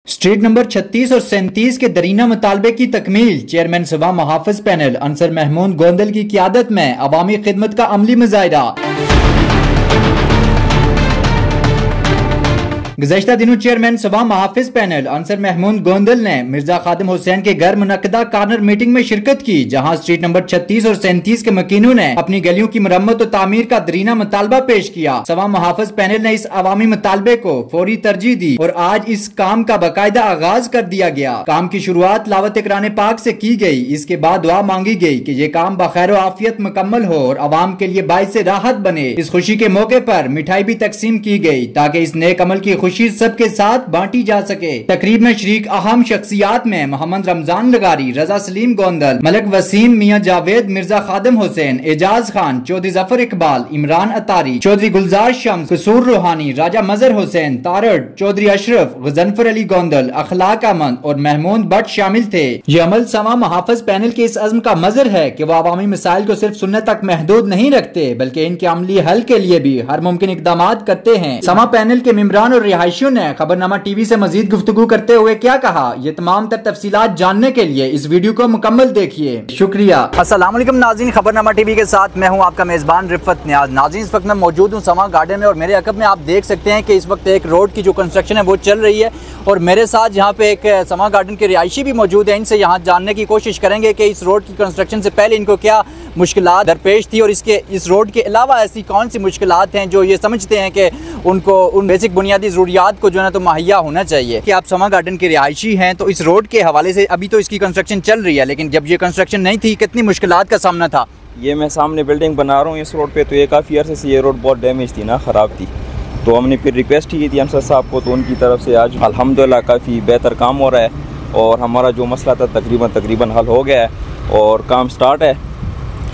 Street number 36 और 37 के दरीना मुतालबे की तकमील। चेयरमैन सवा मुहाफिज पैनल अंसर महमूद गोंदल की क़ियादत में अवामी खिदमत का अमली मुजाहिरा। गुज़श्ता दिनों चेयरमैन सवा मुहाफिज पैनल अंसर महमूद गोंदल ने मिर्जा खादिम हुसैन के घर मुनक्कदा कार्नर मीटिंग में शिरकत की, जहां स्ट्रीट नंबर 36 और 37 के मकीनों ने अपनी गलियों की मरम्मत और तामीर का दरीना मुतालबा पेश किया। सवा मुहाफिज पैनल ने इस अवामी मुतालबे को फौरी तरजीह दी और आज इस काम का बाकायदा आगाज कर दिया गया। काम की शुरुआत लावत कुरान पाक से की गई। इसके बाद दुआ मांगी गई कि ये काम बखैर आफियत मुकम्मल हो और आवाम के लिए बाइस से राहत बने। इस खुशी के मौके पर मिठाई भी तकसीम की गई ताकि इस नेक अमल की खुशी सबके साथ बांटी जा सके। तकरीब में शरीक अहम शख्सियात में मोहम्मद रमजान लगारी, रजा सलीम गोंदल, मलक वसीम, मियां जावेद, मिर्जा खादिम हुसैन, एजाज खान, चौधरी जफर इकबाल, इमरान अतारी, चौधरी गुलजार शम्स, कसूर रूहानी, राजा मजहर हुसैन, तारड़, चौधरी अशरफ, गजनफर अली गोंदल, अखलाक अमन और महमूद भट्ट शामिल थे। ये अमल सवा मुहाफिज पैनल के इस अज़्म का मजर है कि वो अवामी मसाइल को सिर्फ सुनने तक महदूद नहीं रखते बल्कि इनके अमली हल के लिए भी हर मुमकिन इक़दाम करते हैं। सवा पैनल के मेंबरान और रिहायशियों ने खबरनामा टीवी से मजीद गुफ्तगू करते हुए क्या कहा, ये तमाम तर तफसीलात जानने के लिए इस वीडियो को मुकम्मल देखिए। शुक्रिया। अस्सलाम वालेकुम नाज़रीन, खबरनामा टीवी के साथ मैं हूं आपका मेज़बान रिफत नियाज। नाज़रीन, इस वक्त मैं मौजूद हूं समा गार्डन में और मेरे अकब में आप देख सकते हैं कि इस वक्त एक रोड की जो कंस्ट्रक्शन है वो चल रही है और मेरे साथ यहाँ पे एक समा गार्डन के रिहायशी भी मौजूद है। इनसे यहाँ जानने की कोशिश करेंगे कि इस रोड की कंस्ट्रक्शन से पहले इनको क्या मुश्किलात दरपेश थी और इस रोड के अलावा ऐसी कौन सी मुश्किलात हैं जो ये समझते हैं कि उनको उन बेसिक बुनियादी ज़रूरियात को जो है ना तो मुहैया होना चाहिए। कि आप समा गार्डन के रिहायशी हैं तो इस रोड के हवाले से अभी तो इसकी कंस्ट्रक्शन चल रही है, लेकिन जब ये कंस्ट्रक्शन नहीं थी कितनी मुश्किलात का सामना था? ये मैं सामने बिल्डिंग बना रहा हूँ इस रोड पे, तो ये काफ़ी अर्से से ये रोड बहुत डैमेज थी ना, ख़राब थी। तो हमने फिर रिक्वेस्ट की थी अंसर साहब को, तो उनकी तरफ से आज अल्हम्दुलिल्लाह काफ़ी बेहतर काम हो रहा है और हमारा जो मसला था तकरीबन हल हो गया है और काम स्टार्ट है,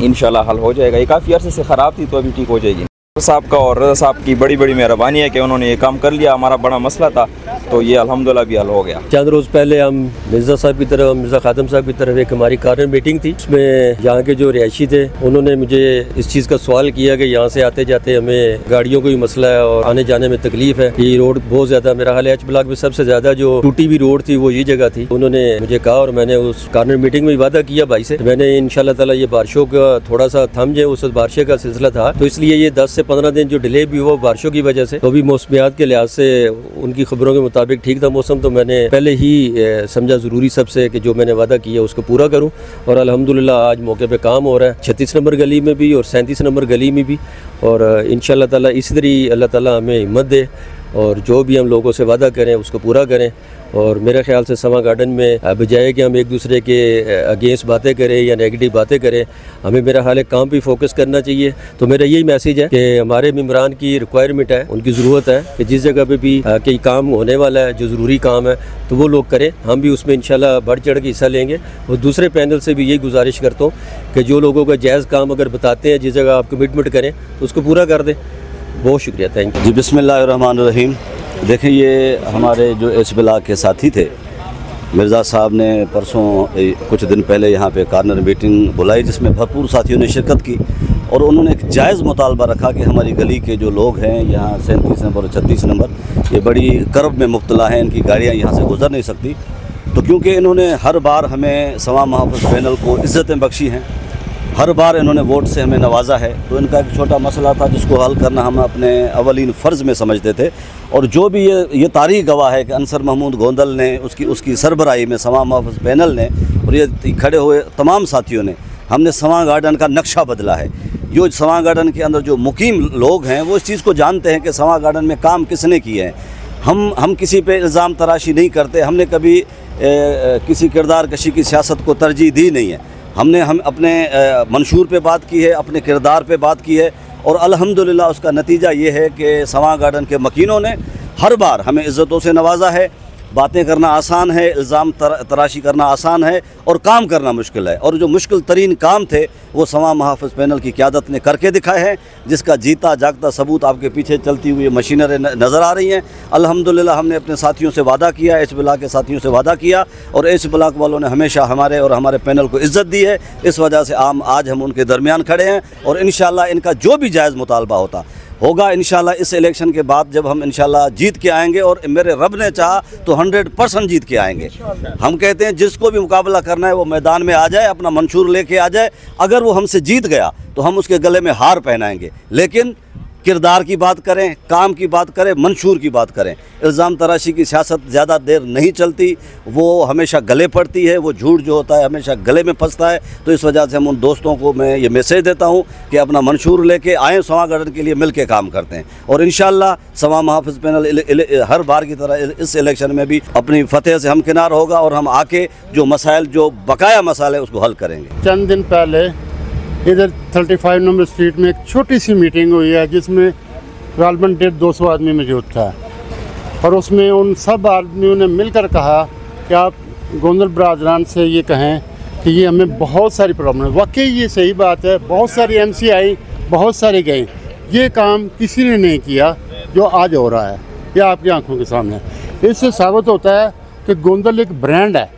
इंशाल्लाह हल हो जाएगा। ये काफ़ी अर्से से ख़राब थी तो अभी ठीक हो जाएगी। साहब का और रज़ा साहब की बड़ी मेहरबानी है कि उन्होंने ये काम कर लिया। हमारा बड़ा मसला था तो ये अल्हम्दुलिल्लाह भी हल हो गया। चंद रोज़ पहले हम मिर्ज़ा साहब की तरफ, मिर्ज़ा खादिम साहब की तरफ एक हमारी कार्नर मीटिंग थी, उसमें यहाँ के जो रिहायशी थे उन्होंने मुझे इस चीज़ का सवाल किया कि यहाँ से आते जाते हमें गाड़ियों को भी मसला है और आने जाने में तकलीफ है। ये रोड बहुत ज़्यादा, मेरा हाल एच ब्लॉक में सबसे ज़्यादा जो टूटी हुई रोड थी वो ये जगह थी। उन्होंने मुझे कहा और मैंने उस कार्नर मीटिंग में वादा किया भाई से, मैंने इंशाल्लाह ताला ये बारिशों का थोड़ा सा थम जाए, उस बारिश का सिलसिला था तो इसलिए ये 10 से 15 दिन जो डिले भी हुआ बारिशों की वजह से, तो भी मौसमियात के लिहाज से उनकी खबरों के मुताबिक ठीक था मौसम, तो मैंने पहले ही समझा ज़रूरी सबसे कि जो मैंने वादा किया उसको पूरा करूं और अल्हम्दुलिल्लाह आज मौके पे काम हो रहा है 36 नंबर गली में भी और 37 नंबर गली में भी। और इंशाल्लाह ताला इसी तरह अल्लाह ताला हमें हिम्मत दे और जो भी हम लोगों से वादा करें उसको पूरा करें। और मेरे ख्याल से समा गार्डन में बजाय कि हम एक दूसरे के अगेंस्ट बातें करें या नेगेटिव बातें करें, हमें मेरा हाल काम पे फोकस करना चाहिए। तो मेरा यही मैसेज है कि हमारे मेंबरान की रिक्वायरमेंट है, उनकी ज़रूरत है कि जिस जगह पे भी कोई काम होने वाला है जो ज़रूरी काम है तो वो लोग करें, हम भी उसमें इंशाल्लाह बढ़ चढ़ के हिस्सा लेंगे। और दूसरे पैनल से भी यही गुजारिश करता हूँ कि जो लोगों का जायज़ काम अगर बताते हैं, जिस जगह आप कमिटमेंट करें तो उसको पूरा कर दें। बहुत शुक्रिया, थैंक यू जी। बिस्मिल्लाहिर्रहमानिर्रहीम। देखें, ये हमारे जो एच ब्लॉक के साथी थे, मिर्ज़ा साहब ने परसों कुछ दिन पहले यहाँ पे कार्नर मीटिंग बुलाई जिसमें भरपूर साथियों ने शिरकत की और उन्होंने एक जायज़ मुतालबा रखा कि हमारी गली के जो लोग हैं यहाँ 37 नंबर और 36 नंबर, ये बड़ी कर्ब में मुब्तला हैं, इनकी गाड़ियाँ यहाँ से गुजर नहीं सकती। तो क्योंकि इन्होंने हर बार हमें सवा मुहाफिज पैनल को इज़्ज़तें बख्शी हैं, हर बार इन्होंने वोट से हमें नवाजा है, तो इनका एक छोटा मसला था जिसको हल करना हम अपने अवलीन फ़र्ज़ में समझते थे। और जो भी ये तारीख़ गवाह है कि अंसर महमूद गोंदल ने उसकी सरबराही में सवा मुहाफिज पैनल ने और ये खड़े हुए तमाम साथियों ने, हमने सवा गार्डन का नक्शा बदला है। जो सवा गार्डन के अंदर जो मुकीम लोग हैं वो इस चीज़ को जानते हैं कि सवा गार्डन में काम किसने किए हैं। हम किसी पे इल्ज़ाम तराशी नहीं करते, हमने कभी किसी किरदार कशी की सियासत को तरजीह दी नहीं है। हम अपने मंशूर पे बात की है, अपने किरदार पे बात की है और अल्हम्दुलिल्लाह उसका नतीजा ये है कि सवा गार्डन के मकीनों ने हर बार हमें इज़्ज़तों से नवाजा है। बातें करना आसान है, इल्ज़ाम तराशी करना आसान है और काम करना मुश्किल है। और जो मुश्किल तरीन काम थे वो सवा मुहाफिज पैनल की क़यादत ने करके दिखाए हैं, जिसका जीता जागता सबूत आपके पीछे चलती हुई मशीनरें नज़र आ रही हैं। अल्हम्दुलिल्लाह हमने अपने साथियों से वादा किया, एच ब्लॉक के साथियों से वादा किया और एच ब्लॉक वालों ने हमेशा हमारे और हमारे पैनल को इज़्ज़त दी है। इस वजह से आज हम उनके दरमियान खड़े हैं और इंशाअल्लाह इनका जो भी जायज़ मुतालबा होता होगा इंशाल्लाह। इस इलेक्शन के बाद जब हम इंशाल्लाह जीत के आएंगे, और मेरे रब ने चाहा तो 100% जीत के आएंगे। हम कहते हैं जिसको भी मुकाबला करना है वो मैदान में आ जाए, अपना मंशूर लेके आ जाए। अगर वो हमसे जीत गया तो हम उसके गले में हार पहनाएंगे, लेकिन किरदार की बात करें, काम की बात करें, मंशूर की बात करें। इल्ज़ाम तराशी की सियासत ज़्यादा देर नहीं चलती, वो हमेशा गले पड़ती है, वो झूठ जो होता है हमेशा गले में फंसता है। तो इस वजह से हम उन दोस्तों को मैं ये मैसेज देता हूँ कि अपना मंशूर लेके आएँ, सवां गार्डन के लिए मिल के काम करते हैं, और इंशाअल्लाह सवां महाफिज पैनल हर बार की तरह इस इलेक्शन में भी अपनी फतेह से हमकिनार होगा, और हम आके जो मसाइल, जो बकाया मसाले, उसको हल करेंगे। चंद दिन पहले इधर 35 नंबर स्ट्रीट में एक छोटी सी मीटिंग हुई है, जिसमें गालबन 150-200 आदमी मौजूद था, और उसमें उन सब आदमियों ने मिलकर कहा कि आप गोंदल बरादरान से ये कहें कि ये हमें बहुत सारी प्रॉब्लम है। वाकई ये सही बात है, बहुत सारी MC आई, बहुत सारे गए, ये काम किसी ने नहीं किया जो आज हो रहा है, ये आपकी आंखों के सामने। इससे साबित होता है कि गोंदल एक ब्रांड है,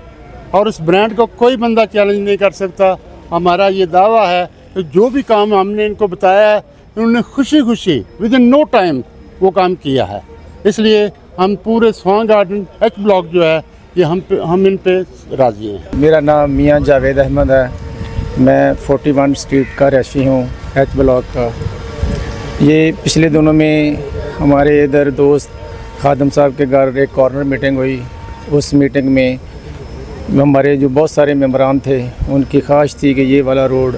और इस ब्रांड को कोई बंदा चैलेंज नहीं कर सकता। हमारा ये दावा है कि जो भी काम हमने इनको बताया है, उन्होंने खुशी खुशी विद इन नो टाइम वो काम किया है। इसलिए हम पूरे स्वां गार्डन H ब्लॉक जो है, ये हम इन पे राज़ी हैं। मेरा नाम मियां जावेद अहमद है, मैं 41 स्ट्रीट का रहायशी हूँ, H ब्लॉक का। ये पिछले दिनों में हमारे इधर दोस्त खादम साहब के घर एक कॉर्नर मीटिंग हुई। उस मीटिंग में हमारे जो बहुत सारे मेंबरान थे, उनकी ख्वाहिश थी कि ये वाला रोड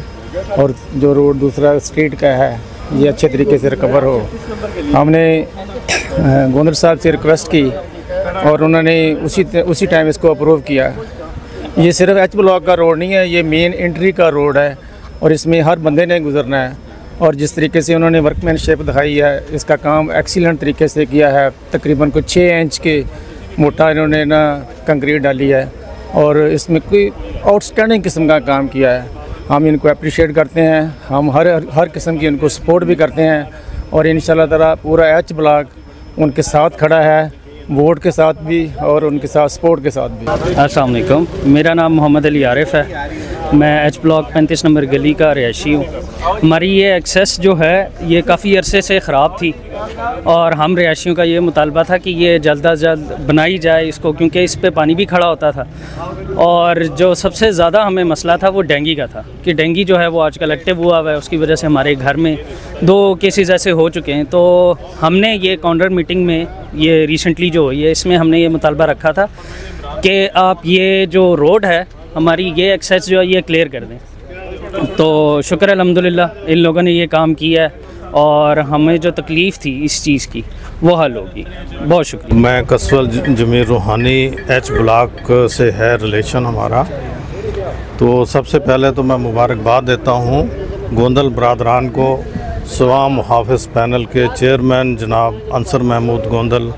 और जो रोड दूसरा स्ट्रीट का है, ये अच्छे तरीके से रिकवर हो। हमने गोंदल साहब से रिक्वेस्ट की, और उन्होंने उसी टाइम इसको अप्रूव किया। ये सिर्फ H ब्लॉक का रोड नहीं है, ये मेन एंट्री का रोड है, और इसमें हर बंदे ने गुजरना है। और जिस तरीके से उन्होंने वर्कमैनशिप दिखाई है, इसका काम एक्सीलेंट तरीके से किया है। तकरीबन कुछ 6 इंच के मोटा इन्होंने ना कंक्रीट डाली है, और इसमें कोई आउटस्टैंडिंग किस्म का काम किया है। हम इनको अप्रिशिएट करते हैं, हम हर किस्म की इनको सपोर्ट भी करते हैं, और इंशाल्लाह ताला पूरा H ब्लॉक उनके साथ खड़ा है, वोट के साथ भी और उनके साथ सपोर्ट के साथ भी। अस्सलाम वालेकुम, मेरा नाम मोहम्मद अली आरिफ है, मैं H ब्लॉक 35 नंबर गली का रहायशी हूँ। हमारी ये एक्सेस जो है ये काफ़ी अरसे से ख़राब थी, और हम रहायशियों का ये मुतालबा था कि ये जल्द अज जल्द बनाई जाए इसको, क्योंकि इस पे पानी भी खड़ा होता था। और जो सबसे ज़्यादा हमें मसला था वो डेंगू का था, कि डेंगू जो है वो आजकल एक्टिव हुआ हुआ है, उसकी वजह से हमारे घर में 2 केसेस ऐसे हो चुके हैं। तो हमने ये कॉर्नर मीटिंग में ये रिसेंटली जो हुई है, इसमें हमने ये मुतालबा रखा था कि आप ये जो रोड है हमारी, ये एक्सेस जो है ये क्लियर कर दें। तो शुक्र अल्हम्दुलिल्लाह इन लोगों ने ये काम किया है, और हमें जो तकलीफ़ थी इस चीज़ की वो हल होगी। बहुत शुक्रिया। मैं कसवल जमीर रूहानी, H ब्लॉक से है रिलेशन हमारा। तो सबसे पहले तो मैं मुबारकबाद देता हूँ गोंदल बरादरान को, सवां मुहाफ़िज़ पैनल के चेयरमैन जनाब अंसर महमूद गोंदल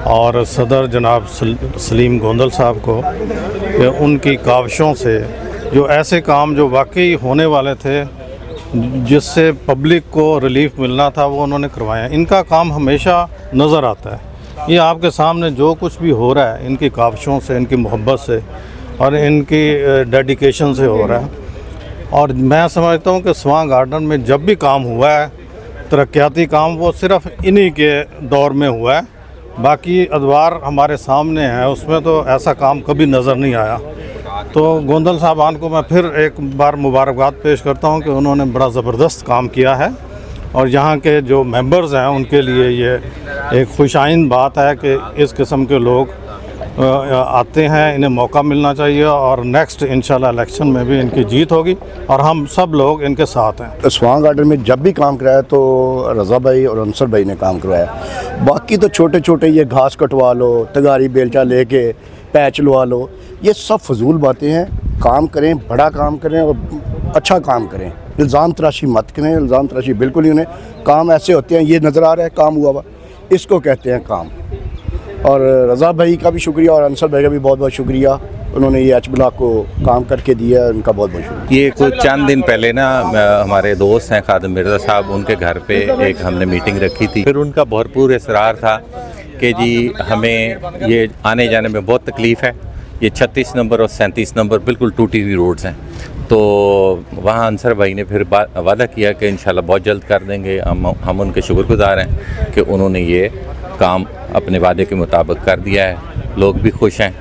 और सदर जनाब सलीम गोंदल साहब को, कि उनकी काविशों से जो ऐसे काम जो वाकई होने वाले थे, जिससे पब्लिक को रिलीफ मिलना था, वो उन्होंने करवाया। इनका काम हमेशा नज़र आता है। ये आपके सामने जो कुछ भी हो रहा है, इनकी काविशों से, इनकी मोहब्बत से और इनकी डेडिकेशन से हो रहा है। और मैं समझता हूँ कि स्वां गार्डन में जब भी काम हुआ है, तरक्याती काम, वो सिर्फ इन्हीं के दौर में हुआ है। बाकी अदवार हमारे सामने हैं, उसमें तो ऐसा काम कभी नज़र नहीं आया। तो गोंदल साहबान को मैं फिर एक बार मुबारकबाद पेश करता हूं कि उन्होंने बड़ा ज़बरदस्त काम किया है, और यहाँ के जो मेंबर्स हैं उनके लिए ये एक खुशाइन बात है कि इस किस्म के लोग आते हैं, इन्हें मौका मिलना चाहिए, और नेक्स्ट इंशाल्लाह इलेक्शन में भी इनकी जीत होगी, और हम सब लोग इनके साथ हैं। स्वां गार्डन में जब भी काम कराया तो रज़ा भाई और अंसर भाई ने काम करवाया। बाकी तो छोटे छोटे ये घास कटवा लो, तगारी बेलचा लेके पैच लवा लो, ये सब फजूल बातें हैं। काम करें, बड़ा काम करें और अच्छा काम करें। इल्ज़ाम तराशी मत करें, इल्ज़ाम तराशी बिल्कुल ही नहीं। काम ऐसे होते हैं, ये नज़र आ रहा है काम हुआ हुआ, इसको कहते हैं काम। और रज़ा भाई का भी शुक्रिया और अंसर भाई का भी बहुत बहुत शुक्रिया, उन्होंने ये H ब्लॉक को काम करके दिया, उनका बहुत बहुत शुक्रिया। ये कुछ चंद दिन पहले ना हमारे दोस्त हैं खादिम मिर्ज़ा साहब, उनके घर पे एक हमने मीटिंग रखी थी। फिर उनका भरपूर इसरार था कि जी हमें ये आने जाने में बहुत तकलीफ़ है, ये 36 नंबर और 37 नंबर बिल्कुल टूटी हुई रोड्स हैं। तो वहाँ अंसर भाई ने फिर वादा किया कि इंशाल्लाह बहुत जल्द कर देंगे। हम उनके शुक्रगुजार हैं कि उन्होंने ये काम अपने वादे के मुताबिक कर दिया है। लोग भी खुश हैं।